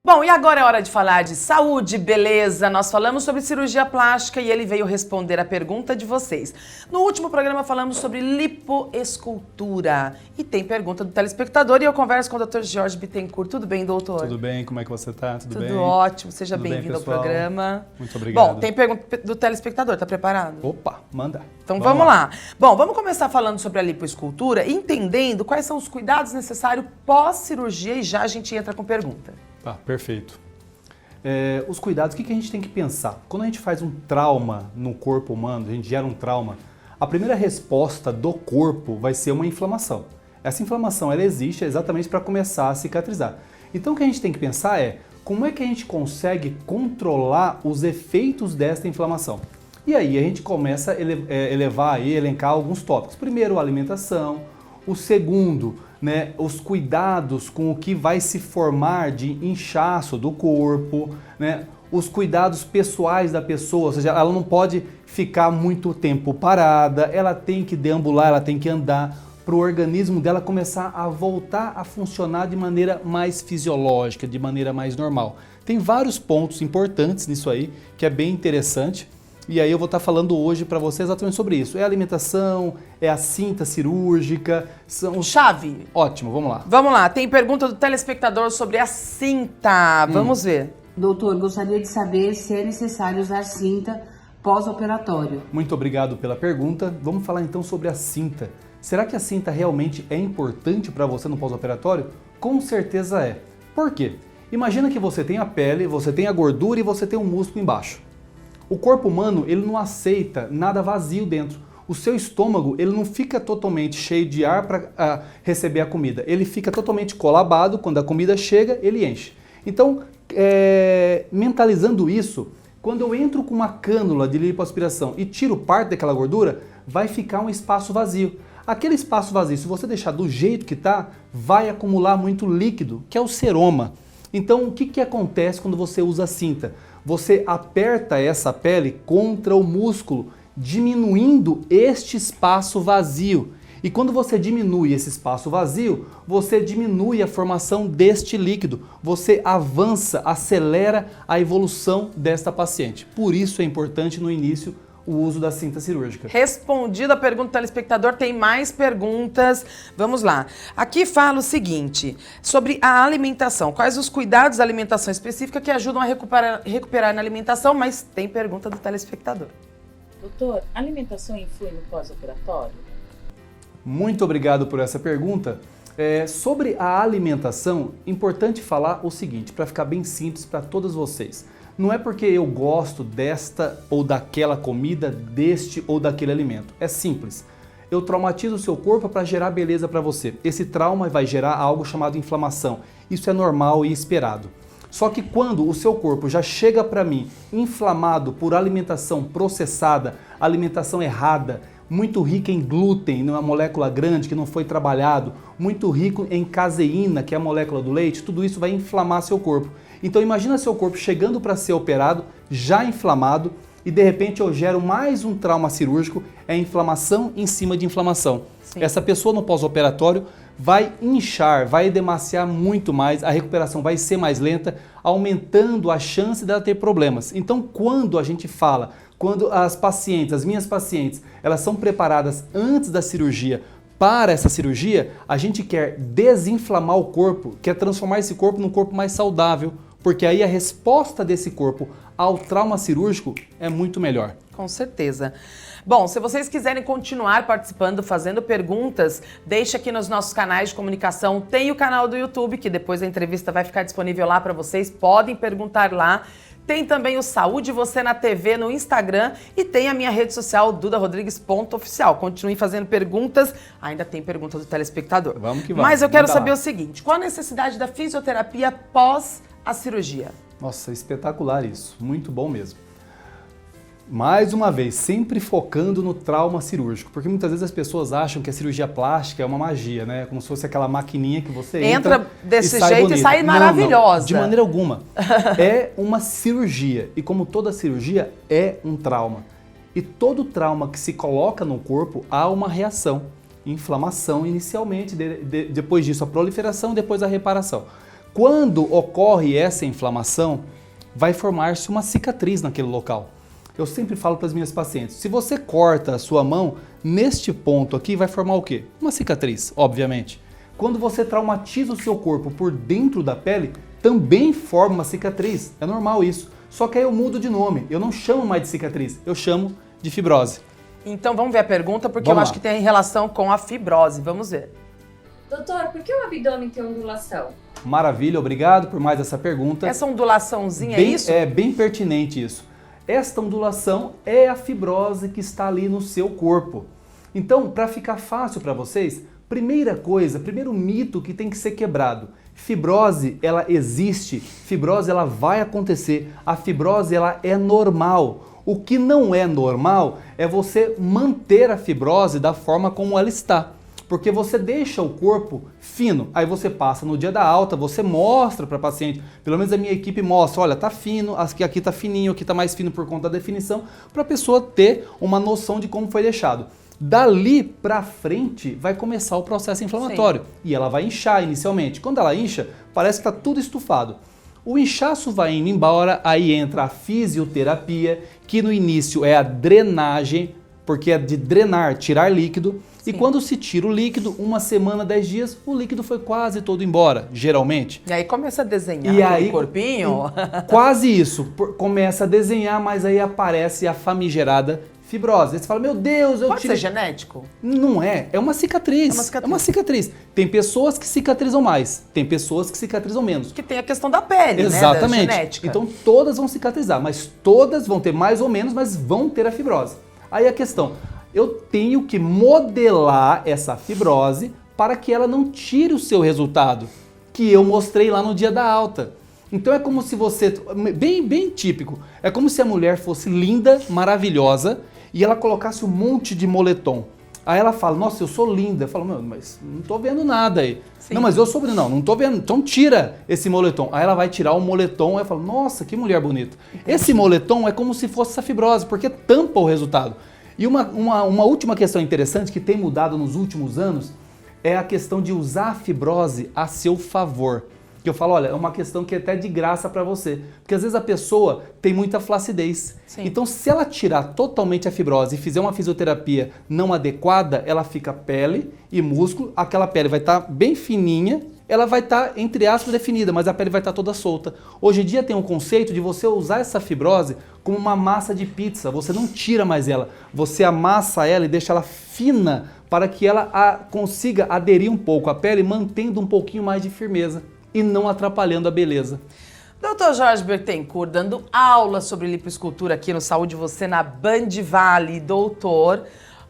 Bom, e agora é hora de falar de saúde, beleza? Nós falamos sobre cirurgia plástica e ele veio responder a pergunta de vocês. No último programa falamos sobre lipoescultura e tem pergunta do telespectador e eu converso com o Dr. Jorge Bittencourt. Tudo bem, doutor? Tudo bem, como é que você está? Tudo bem? Tudo ótimo, seja Tudo bem, bem-vindo ao pessoal? programa. Muito obrigado. Bom, tem pergunta do telespectador, tá preparado? Opa, manda. Então vamos lá. Bom, vamos começar falando sobre a lipoescultura, entendendo quais são os cuidados necessários pós-cirurgia e já a gente entra com pergunta. Tá, perfeito. Os cuidados, o que a gente tem que pensar? Quando a gente faz um trauma no corpo humano, a gente gera um trauma, a primeira resposta do corpo vai ser uma inflamação. Essa inflamação, ela existe exatamente para começar a cicatrizar. Então o que a gente tem que pensar é, como é que a gente consegue controlar os efeitos desta inflamação? E aí a gente começa a elencar alguns tópicos. Primeiro, a alimentação. O segundo, os cuidados com o que vai se formar de inchaço do corpo, os cuidados pessoais da pessoa, ou seja, ela não pode ficar muito tempo parada, ela tem que deambular, ela tem que andar para o organismo dela começar a voltar a funcionar de maneira mais fisiológica, de maneira mais normal. Tem vários pontos importantes nisso aí, que é bem interessante. E aí eu vou estar falando hoje para você exatamente sobre isso. É a alimentação, é a cinta cirúrgica, são os... Chave. Ótimo, vamos lá. Vamos lá, tem pergunta do telespectador sobre a cinta. Vamos ver. Doutor, gostaria de saber se é necessário usar cinta pós-operatório. Muito obrigado pela pergunta. Vamos falar então sobre a cinta. Será que a cinta realmente é importante para você no pós-operatório? Com certeza é. Por quê? Imagina que você tem a pele, você tem a gordura e você tem um músculo embaixo. O corpo humano, ele não aceita nada vazio dentro. O seu estômago, ele não fica totalmente cheio de ar para receber a comida. Ele fica totalmente colabado, quando a comida chega, ele enche. Então, mentalizando isso, quando eu entro com uma cânula de lipoaspiração e tiro parte daquela gordura, vai ficar um espaço vazio. Aquele espaço vazio, se você deixar do jeito que está, vai acumular muito líquido, que é o seroma. Então, o que acontece quando você usa a cinta? Você aperta essa pele contra o músculo, diminuindo este espaço vazio. E quando você diminui esse espaço vazio, você diminui a formação deste líquido. Você avança, acelera a evolução desta paciente. Por isso é importante no início o uso da cinta cirúrgica. Respondida a pergunta do telespectador, tem mais perguntas. Vamos lá. Aqui fala o seguinte, sobre a alimentação. Quais os cuidados da alimentação específica que ajudam a recuperar na alimentação, mas tem pergunta do telespectador. Doutor, a alimentação influi no pós-operatório? Muito obrigado por essa pergunta. Sobre a alimentação, importante falar o seguinte, para ficar bem simples para todos vocês. Não é porque eu gosto desta ou daquela comida, deste ou daquele alimento. É simples. Eu traumatizo o seu corpo para gerar beleza para você. Esse trauma vai gerar algo chamado inflamação. Isso é normal e esperado. Só que quando o seu corpo já chega para mim inflamado por alimentação processada, alimentação errada, muito rica em glúten, uma molécula grande que não foi trabalhado, muito rico em caseína, que é a molécula do leite, tudo isso vai inflamar seu corpo. Então imagina seu corpo chegando para ser operado, já inflamado, e de repente eu gero mais um trauma cirúrgico, é inflamação em cima de inflamação. Sim. Essa pessoa no pós-operatório vai inchar, vai edemaciar muito mais, a recuperação vai ser mais lenta, aumentando a chance dela ter problemas. Então quando a gente fala, quando as minhas pacientes, elas são preparadas antes da cirurgia para essa cirurgia, a gente quer desinflamar o corpo, quer transformar esse corpo num corpo mais saudável, porque aí a resposta desse corpo ao trauma cirúrgico é muito melhor. Com certeza. Bom, se vocês quiserem continuar participando, fazendo perguntas, deixa aqui nos nossos canais de comunicação. Tem o canal do YouTube, que depois da entrevista vai ficar disponível lá para vocês. Podem perguntar lá. Tem também o Saúde Você na TV no Instagram e tem a minha rede social, dudarodrigues.oficial. Continuem fazendo perguntas, ainda tem pergunta do telespectador. Vamos que vamos. Mas eu quero saber o seguinte, qual a necessidade da fisioterapia pós a cirurgia? Nossa, espetacular isso, muito bom mesmo. Mais uma vez, sempre focando no trauma cirúrgico, porque muitas vezes as pessoas acham que a cirurgia plástica é uma magia, né? Como se fosse aquela maquininha que você entra desse e sai jeito bonita. e sai maravilhosa. Não, de maneira alguma. É uma cirurgia e como toda cirurgia é um trauma. E todo trauma que se coloca no corpo há uma reação, inflamação inicialmente, depois disso a proliferação, depois a reparação. Quando ocorre essa inflamação, vai formar-se uma cicatriz naquele local. Eu sempre falo para as minhas pacientes, se você corta a sua mão, neste ponto aqui vai formar o quê? Uma cicatriz, obviamente. Quando você traumatiza o seu corpo por dentro da pele, também forma uma cicatriz. É normal isso. Só que aí eu mudo de nome. Eu não chamo mais de cicatriz, eu chamo de fibrose. Então vamos ver a pergunta, porque Vamos eu lá. acho que tem relação com a fibrose. Vamos ver. Doutor, por que o abdômen tem ondulação? Maravilha, obrigado por mais essa pergunta. Essa ondulaçãozinha, é Bem, isso? é bem pertinente isso. Esta ondulação é a fibrose que está ali no seu corpo. Então, para ficar fácil para vocês, primeira coisa, primeiro mito que tem que ser quebrado. Fibrose, ela existe, fibrose ela vai acontecer, a fibrose ela é normal. O que não é normal é você manter a fibrose da forma como ela está. Porque você deixa o corpo fino, aí você passa no dia da alta, você mostra para a paciente, pelo menos a minha equipe mostra, olha, tá fino, aqui tá fininho, aqui tá mais fino por conta da definição, para a pessoa ter uma noção de como foi deixado. Dali para frente vai começar o processo inflamatório. Sim. E ela vai inchar inicialmente. Quando ela incha, parece que está tudo estufado. O inchaço vai indo embora, aí entra a fisioterapia, que no início é a drenagem, porque é de drenar, tirar líquido. Sim. E quando se tira o líquido, 1 semana, 10 dias, o líquido foi quase todo embora, geralmente. E aí começa a desenhar o corpinho. Quase isso. Começa a desenhar, mas aí aparece a famigerada fibrose. Aí você fala, meu Deus, eu Pode ser genético? Não é, é uma cicatriz. É uma cicatriz. É uma cicatriz. Tem pessoas que cicatrizam mais, tem pessoas que cicatrizam menos. Que tem a questão da pele, exatamente, né? Da genética. Então todas vão cicatrizar, mas todas vão ter mais ou menos, mas vão ter a fibrose. Aí a questão, eu tenho que modelar essa fibrose para que ela não tire o seu resultado, que eu mostrei lá no dia da alta. Então é como se você, bem típico, é como se a mulher fosse linda, maravilhosa, e ela colocasse um monte de moletom. Aí ela fala, nossa, eu sou linda. Eu falo, mas não tô vendo nada aí. Sim. Não, mas eu sou bonita. Não tô vendo. Então tira esse moletom. Aí ela vai tirar o moletom, aí eu falo, nossa, que mulher bonita. Esse moletom é como se fosse essa fibrose, porque tampa o resultado. E uma última questão interessante que tem mudado nos últimos anos é a questão de usar a fibrose a seu favor. Que eu falo, olha, é uma questão que é até de graça para você. Porque às vezes a pessoa tem muita flacidez. Sim. Então se ela tirar totalmente a fibrose e fizer uma fisioterapia não adequada, ela fica pele e músculo, aquela pele vai estar bem fininha, ela vai estar, entre aspas, definida, mas a pele vai estar toda solta. Hoje em dia tem um conceito de você usar essa fibrose como uma massa de pizza. Você não tira mais ela, você amassa ela e deixa ela fina para que ela consiga aderir um pouco à pele, mantendo um pouquinho mais de firmeza e não atrapalhando a beleza. Dr. Jorge Bertencourt, dando aula sobre lipoescultura aqui no Saúde Você na Band Vale. Doutor,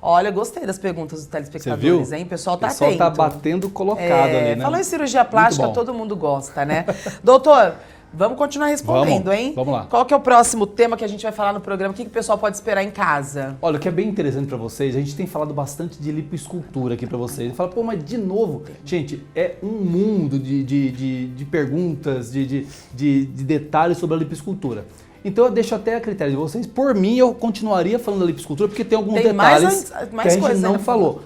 olha, gostei das perguntas dos telespectadores, hein? O pessoal tá atento. O pessoal tá batendo colocado ali, né? Falou em cirurgia plástica, todo mundo gosta, né? Doutor, vamos continuar respondendo, hein? Vamos lá. Qual que é o próximo tema que a gente vai falar no programa? O que o pessoal pode esperar em casa? Olha, o que é bem interessante para vocês, a gente tem falado bastante de lipoescultura aqui para vocês. Ele fala, pô, mas de novo, gente, é um mundo de perguntas, de detalhes sobre a lipoescultura. Então eu deixo até a critério de vocês. Por mim, eu continuaria falando da lipoescultura, porque tem alguns detalhes que a gente não falou.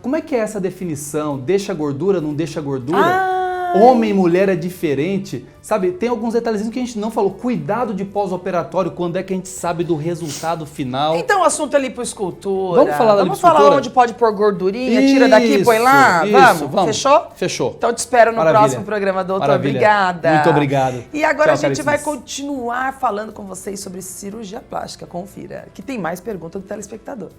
Como é que é essa definição? Deixa gordura, não deixa gordura? Homem e mulher é diferente, sabe? Tem alguns detalhezinhos que a gente não falou. Cuidado de pós-operatório, quando é que a gente sabe do resultado final. Então o assunto é lipoescultura. Vamos falar da lipoescultura? Vamos falar onde pode pôr gordurinha, tira daqui, põe lá? Vamos. Fechou? Fechou. Então te espero no próximo programa, doutor. Maravilha. Obrigada. Muito obrigado. E agora Tchau, a gente vai continuar falando com vocês sobre cirurgia plástica. Confira, que tem mais pergunta do telespectador.